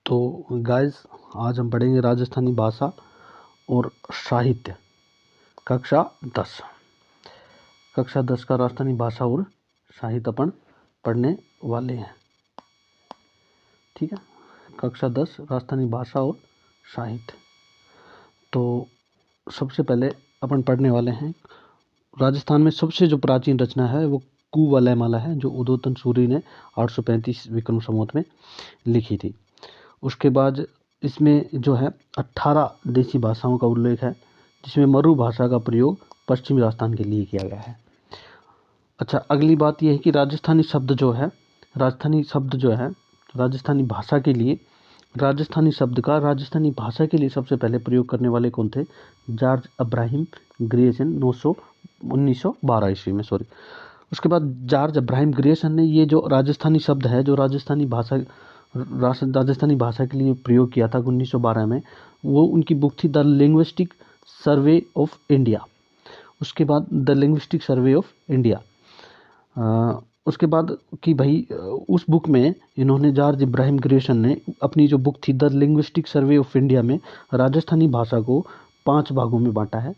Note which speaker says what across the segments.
Speaker 1: तो गाइस, आज हम पढ़ेंगे राजस्थानी भाषा और साहित्य, कक्षा 10। कक्षा 10 का राजस्थानी भाषा और साहित्य अपन पढ़ने वाले हैं। ठीक है, कक्षा 10 राजस्थानी भाषा और साहित्य। तो सबसे पहले अपन पढ़ने वाले हैं, राजस्थान में सबसे जो प्राचीन रचना है वो कुवलयमाला है, जो उदोतन सूरी ने 835 विक्रम संवत में लिखी थी। उसके बाद इसमें जो है 18 देसी भाषाओं का उल्लेख है, जिसमें मरु भाषा का प्रयोग पश्चिमी राजस्थान के लिए किया गया है। अच्छा, अगली बात यह है कि राजस्थानी शब्द जो है राजस्थानी भाषा के लिए, राजस्थानी शब्द का राजस्थानी भाषा के लिए सबसे पहले प्रयोग करने वाले कौन थे? जॉर्ज अब्राहम ग्रियर्सन 1912 ईस्वी में, उसके बाद जॉर्ज अब्राहम ग्रियर्सन ने ये जो राजस्थानी शब्द है, जो राजस्थानी भाषा के लिए प्रयोग किया था 1912 में, वो उनकी बुक थी the linguistic survey of India. उसके बाद the linguistic survey of India, उसके बाद कि भाई उस बुक में इन्होंने, जॉर्ज इब्राहिम ग्रियर्सन ने अपनी जो बुक थी the linguistic survey of India में राजस्थानी भाषा को 5 भागों में बांटा है।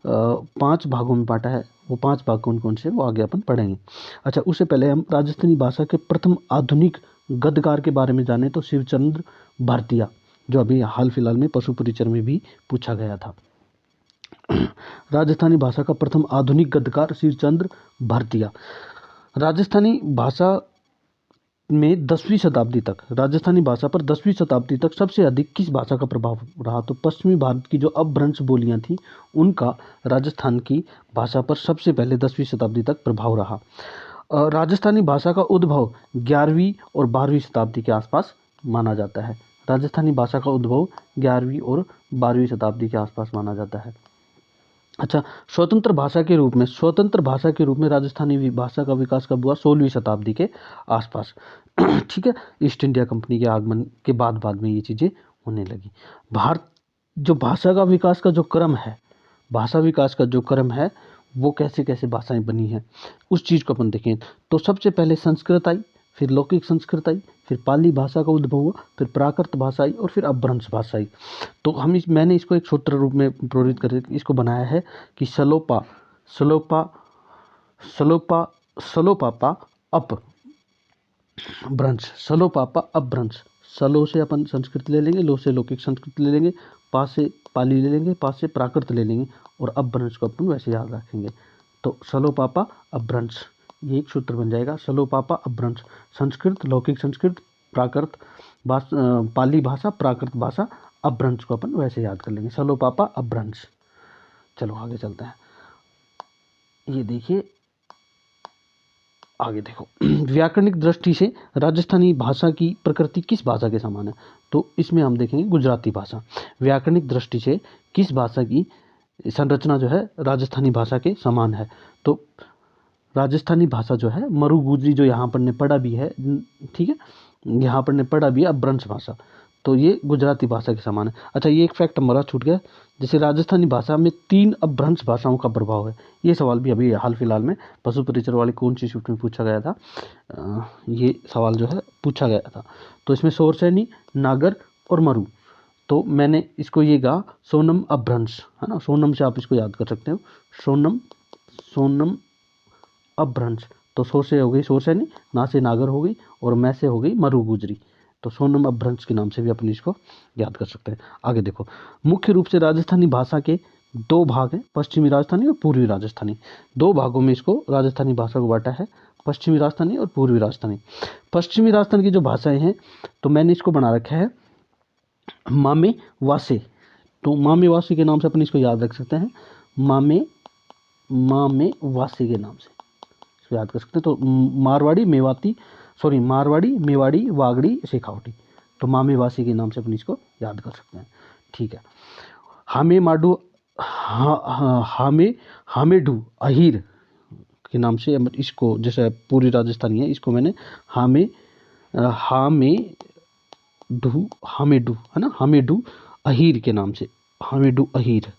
Speaker 1: 5 भागों में बांटा है। वो 5 भाग कौन कौन से, वो आगे अपन पढ़ेंगे। अच्छा, उससे पहले हम राजस्थानी भाषा के प्रथम आधुनिक गद्यकार के बारे में जाने तो शिवचंद्र भारतीय, जो अभी हाल फिलहाल में पशु परिचर में भी पूछा गया था। राजस्थानी भाषा का प्रथम आधुनिक गद्यकार शिवचंद्र भारतीय। राजस्थानी भाषा में 10वीं शताब्दी तक, राजस्थानी भाषा पर 10वीं शताब्दी तक सबसे अधिक किस भाषा का प्रभाव रहा? तो पश्चिमी भारत की जो अपभ्रंश बोलियां थी, उनका राजस्थान की भाषा पर सबसे पहले 10वीं शताब्दी तक प्रभाव रहा। राजस्थानी भाषा का उद्भव 11वीं और 12वीं शताब्दी के आसपास माना जाता है। राजस्थानी भाषा का उद्भव 11वीं और 12वीं शताब्दी के आसपास माना जाता है। अच्छा, स्वतंत्र भाषा के रूप में राजस्थानी भाषा का विकास कब हुआ? 16वीं शताब्दी के आसपास। ठीक है, ईस्ट इंडिया कंपनी के आगमन के बाद में ये चीज़ें होने लगी। भाषा विकास का जो क्रम है, वो कैसे कैसे भाषाएं बनी हैं, उस चीज़ को अपन देखें तो सबसे पहले संस्कृत आई, फिर लौकिक संस्कृत आई, फिर पाली भाषा का उद्भव हुआ, फिर प्राकृत भाषा आई और फिर अपभ्रंश भाषा आई। तो मैंने इसको एक सूत्र रूप में प्रेरित करके इसको बनाया है कि सलोपापा अपभ्रंश। सलो से अपन संस्कृत ले लेंगे, लो से लौकिक संस्कृत ले लेंगे, पा से पाली ले लेंगे, पा से प्राकृत ले लेंगे, और अपभ्रंश को अपन वैसे याद रखेंगे। तो सलोपापा अपभ्रंश, ये एक सूत्र बन जाएगा। सलोपापा अपभ्रंश, संस्कृत, लौकिक संस्कृत, प्राकृत पाली भाषा, प्राकृत भाषा, अपभ्रंश को अपन वैसे याद कर लेंगे, सलोपापा अपभ्रंश। चलो आगे चलते हैं। ये देखिए, आगे देखो, व्याकरणिक दृष्टि से राजस्थानी भाषा की प्रकृति किस भाषा के समान है? तो इसमें हम देखेंगे गुजराती भाषा। व्याकरणिक दृष्टि से किस भाषा की संरचना जो है राजस्थानी भाषा के समान है? तो राजस्थानी भाषा जो है मरु गुजरी, जो यहाँ पर ने पढ़ा भी है, ठीक है, यहाँ पर ने पढ़ा भी है अपभ्रंश भाषा, तो ये गुजराती भाषा के समान है। अच्छा, ये एक फैक्ट हमारा छूट गया, जैसे राजस्थानी भाषा में 3 अपभ्रंश भाषाओं का प्रभाव है। ये सवाल भी अभी हाल फिलहाल में पशु परिचर वाले कौन सी शिफ्ट में पूछा गया था, ये सवाल जो है पूछा गया था। तो इसमें सोरसैनी, नागर और मरु, तो मैंने इसको ये कहा सोनम अपभ्रंश, है ना, सोनम से आप इसको याद कर सकते हो, सोनम अपभ्रंश। तो सो से हो गई सोरसैनी, ना से नागर हो गई, और मैं से हो गई मरु गुजरी, तो सोनम अपभ्रंश के नाम से भी अपन इसको याद कर सकते हैं। आगे देखो, मुख्य रूप से राजस्थानी भाषा के 2 भाग हैं, पश्चिमी राजस्थानी और पूर्वी राजस्थानी। 2 भागों में इसको राजस्थानी भाषा को बांटा है, पश्चिमी राजस्थानी और पूर्वी राजस्थानी। पश्चिमी राजस्थान की जो भाषाएं हैं, तो मैंने इसको बना रखा है मामे वासे। तो मामे वासे के नाम से अपन इसको याद रख सकते हैं, मामे वासे के नाम से इसको याद कर सकते हैं। तो मारवाड़ी, मेवाड़ी, वागड़ी, शेखावटी, तो मामे वासी के नाम से अपन इसको याद कर सकते हैं। ठीक है, हामेडू अहीर के नाम से इसको, जैसे पूरी राजस्थानी है, इसको मैंने हामेडू है ना, हामेडू अहीर के नाम से, हामेडू अहीर।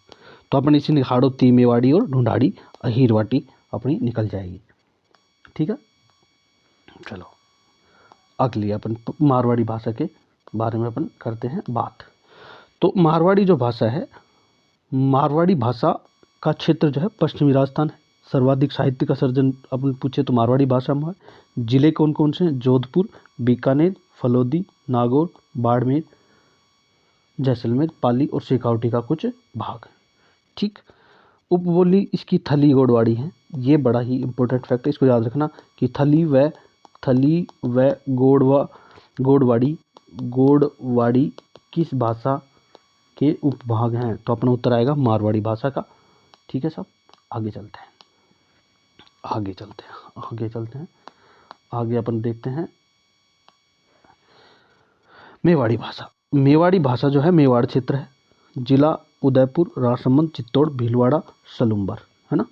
Speaker 1: तो अपन इसे हाड़ोती, मेवाड़ी और ढूंढाड़ी अहीर वाटी अपनी निकल जाएगी। ठीक है, चलो अगली अपन मारवाड़ी भाषा के बारे में अपन करते हैं बात। तो मारवाड़ी जो भाषा है, मारवाड़ी भाषा का क्षेत्र जो है पश्चिमी राजस्थान है। सर्वाधिक साहित्य का सर्जन अपन पूछे तो मारवाड़ी भाषा में है। जिले कौन कौन से हैं? जोधपुर, बीकानेर, फलोदी, नागौर, बाड़मेर, जैसलमेर, पाली और शेखावटी का कुछ भाग। ठीक। उपबोली इसकी थली गोडवाड़ी है। ये बड़ा ही इंपॉर्टेंट फैक्ट है, इसको याद रखना कि थली व गोडवाड़ी किस भाषा के उपभाग हैं? तो अपना उत्तर आएगा मारवाड़ी भाषा का। ठीक है साहब, आगे चलते हैं। आगे अपन देखते हैं मेवाड़ी भाषा। मेवाड़ी भाषा जो है मेवाड़ क्षेत्र है। जिला उदयपुर, राजसमंद, चित्तौड़, भीलवाड़ा, सलूम्बर, है ना।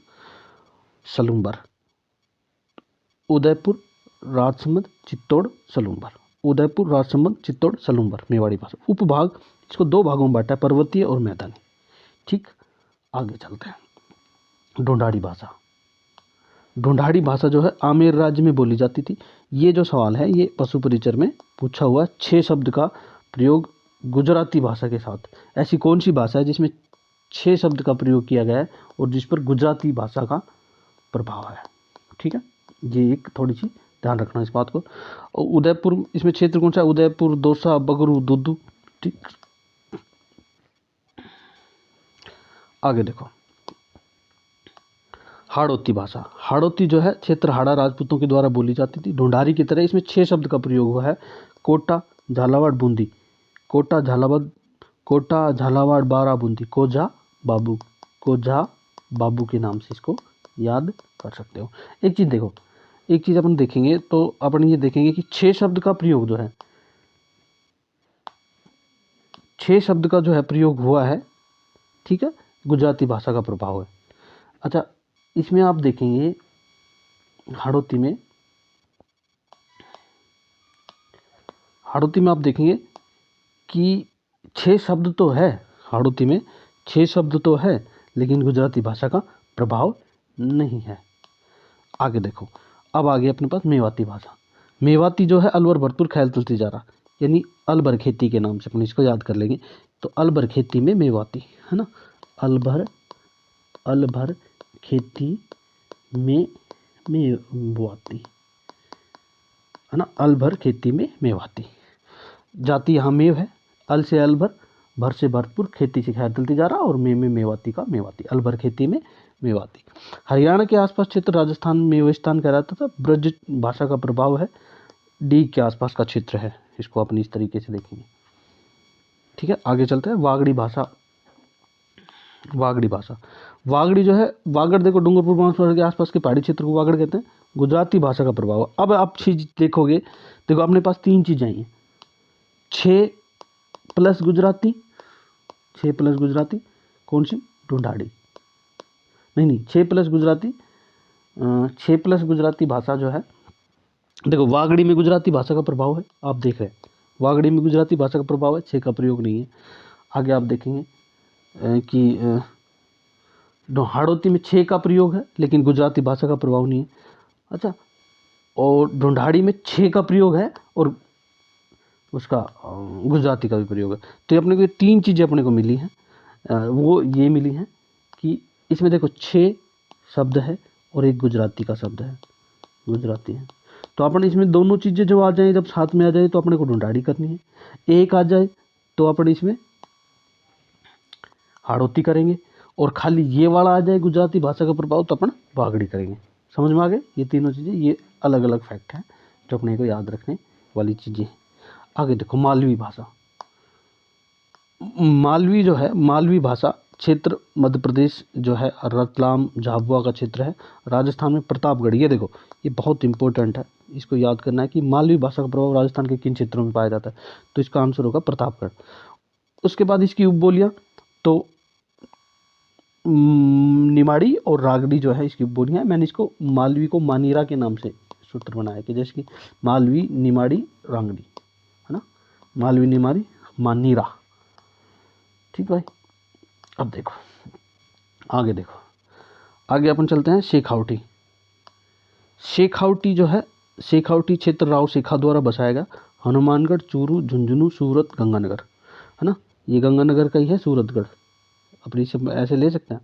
Speaker 1: सलूम्बर, उदयपुर, राजसमंद, चित्तौड़, सलूम्बर। उदयपुर, राजसमंद, चित्तौड़, सलूम्बर मेवाड़ी भाषा। उपभाग इसको दो भागों में बांटा है, पर्वतीय और मैदानी। ठीक, आगे चलते हैं। ढूंढाड़ी भाषा। ढूंढाड़ी भाषा जो है आमेर राज्य में बोली जाती थी। ये जो सवाल है ये पशु परिचर में पूछा हुआ 6 शब्द का प्रयोग गुजराती भाषा के साथ। ऐसी कौन सी भाषा है जिसमें 6 शब्द का प्रयोग किया गया है और जिस पर गुजराती भाषा का प्रभाव है? ठीक है, ये एक थोड़ी सी ध्यान रखना इस बात को। और उदयपुर, इसमें क्षेत्र कौन सा है? उदयपुर, दौसा, बगरू, दुद्दू। ठीक, आगे देखो हाड़ौती भाषा। हाड़ौती जो है क्षेत्र हाड़ा राजपूतों के द्वारा बोली जाती थी। ढूंढारी की तरह इसमें 6 शब्द का प्रयोग हुआ है। कोटा, झालावाड़, बूंदी। कोटा, झालावाड़, बारा, बूंदी। कोझा बाबू के नाम से इसको याद कर सकते हो। एक चीज़ देखो, एक चीज़ अपन देखेंगे तो अपन ये देखेंगे कि 6 शब्द का प्रयोग जो है, 6 शब्द का जो है प्रयोग हुआ है। ठीक है, गुजराती भाषा का प्रभाव है। अच्छा, इसमें आप देखेंगे हाड़ौती में आप देखेंगे कि 6 शब्द तो है, हाड़ौती में 6 शब्द तो है, लेकिन गुजराती भाषा का प्रभाव नहीं है। आगे देखो, अब आगे अपने पास मेवाती भाषा। मेवाती जो है अलवर, भरतपुर, खैल, तुलसी जारा, यानी अलबर खेती के नाम से अपन इसको याद कर लेंगे। तो अलबर खेती में मेवाती, है ना। अलभर खेती में मेवाती, है ना। अलभर खेती में मेवाती। जाति यहाँ मेव है। अल से अलभर, भर से भरतपुर, खेती से खैर तुलसी जारा और में मेवाती का मेवाती। अलभर खेती में मेवाती। हरियाणा के आसपास क्षेत्र राजस्थान में मेवास्तान कहलाता था। ब्रज भाषा का प्रभाव है। डी के आसपास का क्षेत्र है, इसको अपन इस तरीके से देखेंगे। ठीक है, आगे चलते हैं। वागड़ी भाषा। वागड़ी जो है, वागड़ देखो डूंगरपुर बांसवाड़ा के आसपास के पहाड़ी क्षेत्र को वागड़ कहते हैं। गुजराती भाषा का प्रभाव। अब आप चीज देखोगे, देखो अपने पास 3 चीजें आई हैं, 6 प्लस गुजराती, 6 प्लस गुजराती कौन सी? ढूंढाड़ी। नहीं, 6 प्लस गुजराती, 6 प्लस गुजराती भाषा जो है, देखो वागड़ी में गुजराती भाषा का प्रभाव है, आप देख रहे हैं वागड़ी में गुजराती भाषा का प्रभाव है, 6 का प्रयोग नहीं है। आगे आप देखेंगे कि हाड़ौती में 6 का प्रयोग है लेकिन गुजराती भाषा का प्रभाव नहीं है। अच्छा, और ढूंढाड़ी में 6 का प्रयोग है और उसका गुजराती का भी प्रयोग है। तो ये अपने को 3 चीज़ें अपने को मिली हैं। वो ये मिली हैं कि इसमें देखो 6 शब्द है और एक गुजराती का शब्द है, गुजराती है। तो अपन इसमें दोनों चीज़ें जो आ जाए, जब साथ में आ जाए तो अपने को ढूंढाड़ी करनी है। एक आ जाए तो अपन इसमें हाड़ौती करेंगे, और खाली ये वाला आ जाए गुजराती भाषा का प्रभाव तो अपन वागड़ी करेंगे। समझ में आ गए? ये तीनों चीज़ें, ये अलग अलग फैक्ट हैं जो अपने को याद रखने वाली चीज़ें। आगे देखो मालवी भाषा। मालवी जो है, मालवी भाषा क्षेत्र मध्य प्रदेश जो है, रतलाम झाबुआ का क्षेत्र है। राजस्थान में प्रतापगढ़, ये देखो ये बहुत इंपॉर्टेंट है, इसको याद करना है कि मालवी भाषा का प्रभाव राजस्थान के किन क्षेत्रों में पाया जाता है। तो इसका आंसर होगा प्रतापगढ़। उसके बाद इसकी उपबोलियाँ, तो निमाड़ी और रागड़ी जो है इसकी बोलियाँ हैं। मैंने इसको मालवी को मानीरा के नाम से सूत्र बनाया कि जैसे कि मालवी, निमाड़ी, रांगड़ी, है ना। मालवी, निमाड़ी, मानीरा। ठीक भाई, अब देखो आगे, देखो आगे अपन चलते हैं शेखावटी। शेखावटी जो है, शेखावटी क्षेत्र राव शेखा द्वारा बसाया गया। हनुमानगढ़, चूरू, झुंझुनू, सूरत, गंगानगर, है ना। ये गंगानगर का ही है सूरतगढ़, अपनी सब ऐसे ले सकते हैं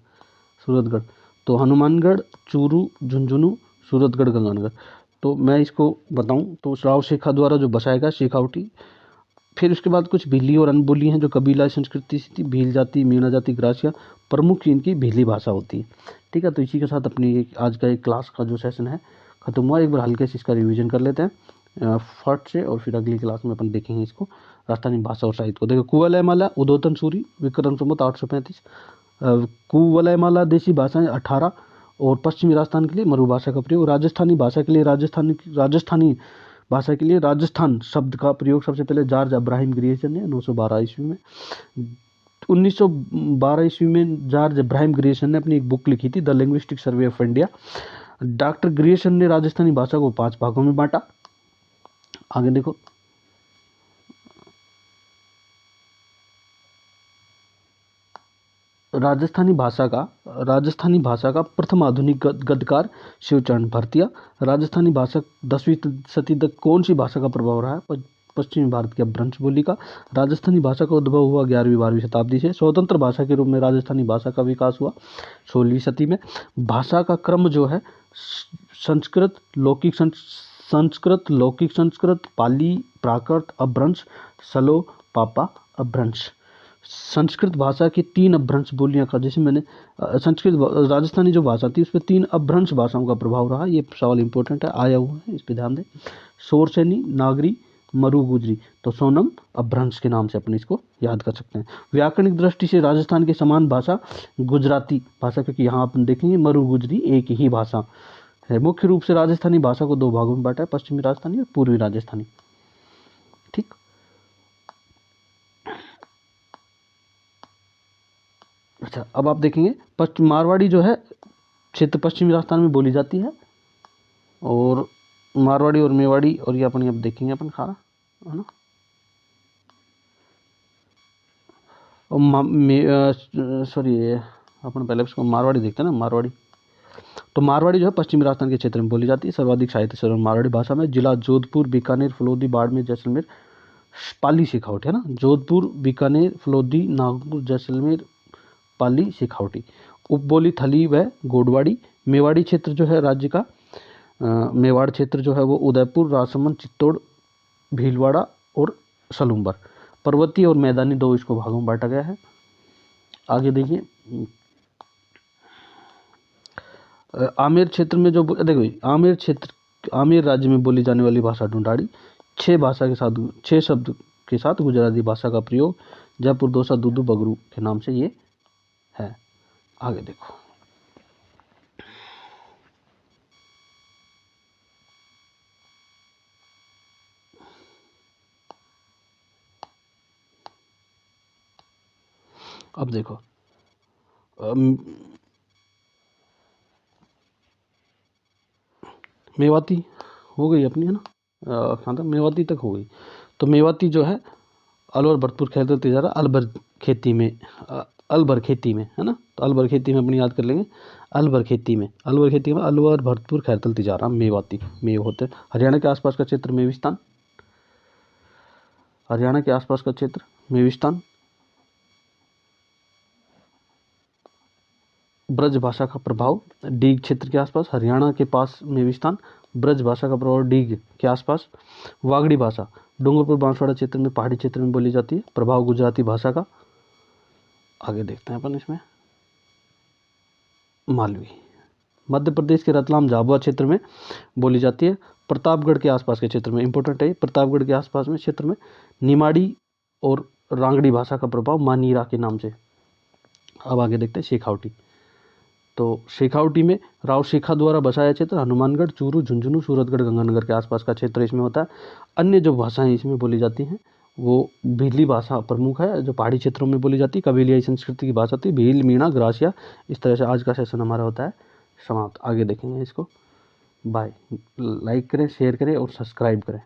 Speaker 1: सूरतगढ़। तो हनुमानगढ़, चूरू, झुंझुनू, सूरतगढ़, गंगानगर। तो मैं इसको बताऊं तो राव शेखा द्वारा जो बसाया गया शेखावटी। फिर उसके बाद कुछ भीली और अन्य बोली हैं जो कबीला संस्कृति से थी। भील जाति, मीणा जाति, ग्रासिया प्रमुख इनकी भीली भाषा होती है। ठीक है, तो इसी के साथ अपनी आज का एक क्लास का जो सेशन है खत्म हुआ। एक बार हल्के से इसका रिवीजन कर लेते हैं फट से, और फिर अगली क्लास में अपन देखेंगे इसको राजस्थानी भाषा और साहित्य को। देखो, कुवलयमाला, उद्योतन सूरी, विक्रम संवत 835। कुवलयमाला देशी भाषाएं 18, और पश्चिमी राजस्थान के लिए मरु भाषा का प्रयोग। राजस्थानी भाषा के लिए राजस्थानी भाषा के लिए राजस्थान शब्द का प्रयोग सबसे पहले जॉर्ज अब्राहम ग्रियर्सन ने 912 ईस्वी में। 1912 ईस्वी में जॉर्ज अब्राहम ग्रियर्सन ने अपनी एक बुक लिखी थी, the linguistic survey of India. Doctor Grierson ने राजस्थानी भाषा को 5 भागों में बांटा। आगे देखो, राजस्थानी भाषा का प्रथम आधुनिक गद्यकार शिवचरण भरतिया। राजस्थानी भाषा 10वीं सदी तक कौन सी भाषा का प्रभाव रहा है? पश्चिमी भारत की अपभ्रंश बोली का। राजस्थानी भाषा का उद्भव हुआ 11वीं-12वीं शताब्दी से। स्वतंत्र भाषा के रूप में राजस्थानी भाषा का विकास हुआ 16वीं सदी में। भाषा का क्रम जो है संस्कृत, लौकिक संस्कृत, पाली, प्राकृत, अपभ्रंश, सलो, पापा, अपभ्रंश। संस्कृत भाषा की 3 अपभ्रंश बोलियां का, जैसे मैंने राजस्थानी जो भाषा थी उसमें 3 अपभ्रंश भाषाओं का प्रभाव रहा। ये सवाल इंपॉर्टेंट है, आया हुआ है, इस पे ध्यान दें। सोरसेनी, नागरी, मरु गुजरी। तो सोनम अपभ्रंश के नाम से अपन इसको याद कर सकते हैं। व्याकरणिक दृष्टि से राजस्थान की समान भाषा गुजराती भाषा, क्योंकि यहाँ अपन देखेंगे मरु गुजरी एक ही भाषा है। मुख्य रूप से राजस्थानी भाषा को 2 भागों में बांटा है, पश्चिमी राजस्थानी और पूर्वी राजस्थानी। ठीक, अच्छा, अब आप देखेंगे मारवाड़ी जो है क्षेत्र पश्चिमी राजस्थान में बोली जाती है, और मारवाड़ी और मेवाड़ी, और ये अपन अब देखेंगे अपन खारा, है ना। और सॉरी, अपन पहले उसको मारवाड़ी देखते हैं ना, मारवाड़ी। तो मारवाड़ी जो है पश्चिमी राजस्थान के क्षेत्र में बोली जाती है। सर्वाधिक साहित्य सर्वन मारवाड़ी भाषा में। जिला जोधपुर, बीकानेर, फलोदी, बाड़मेर, जैसलमेर, पाली, शेखावटी, है ना। जोधपुर, बीकानेर, फलोदी, नागौर, जैसलमेर, पाली, शेखावटी। उपबोली थली व गोडवाड़ी। मेवाड़ी क्षेत्र जो है राज्य का, मेवाड़ क्षेत्र जो है वो उदयपुर, राजसमंद, चित्तौड़, भीलवाड़ा और सलूम्बर। पर्वतीय और मैदानी 2 इसको भागों में बांटा गया है। आगे देखिए, आमेर क्षेत्र में जो देखो, आमेर राज्य में बोली जाने वाली भाषा ढूंढाड़ी। 6 शब्द के साथ गुजराती भाषा का प्रयोग जयपुर दोसा, दूदू, बगरू के नाम से ये है। आगे देखो, अब देखो, मेवाती हो गई अपनी, है ना। कहाँ तक? मेवाती तक हो गई। तो मेवाती जो है अलवर, भरतपुर, खैरतल, तिजारा, अलबर खेती में, है ना। तो अलबर खेती में अपनी याद कर लेंगे। अलवर खेती में अलवर, भरतपुर, खैरतल, तिजारा, मेवाती मेव होते हैं। हरियाणा के आसपास का क्षेत्र मेविस्तान। ब्रज भाषा का प्रभाव डीग क्षेत्र के आसपास। हरियाणा के पास मेविस्तान, ब्रज भाषा का प्रभाव डीग के आसपास। वागड़ी भाषा डूंगरपुर, बांसवाड़ा क्षेत्र में, पहाड़ी क्षेत्र में बोली जाती है। प्रभाव गुजराती भाषा का। आगे देखते हैं अपन इसमें, मालवी मध्य प्रदेश के रतलाम, झाबुआ क्षेत्र में बोली जाती है। प्रतापगढ़ के आसपास के क्षेत्र में, इंपॉर्टेंट है, प्रतापगढ़ के आसपास में क्षेत्र में निमाड़ी और रांगड़ी भाषा का प्रभाव मानीरा के नाम से। अब आगे देखते हैं शेखावटी। तो शेखावटी में राव शेखा द्वारा बसाया क्षेत्र हनुमानगढ़, चूरू, झुंझुनू, सूरतगढ़, गंगानगर के आसपास का क्षेत्र इसमें होता है। अन्य जो भाषाएं इसमें बोली जाती हैं वो भीली भाषा प्रमुख है, जो पहाड़ी क्षेत्रों में बोली जाती है। कबीलियाई संस्कृति की भाषा थी, भील, मीणा, ग्रासिया। इस तरह से आज का सेशन हमारा होता है समाप्त। आगे देखेंगे इसको। बाय। लाइक करें, शेयर करें और सब्सक्राइब करें।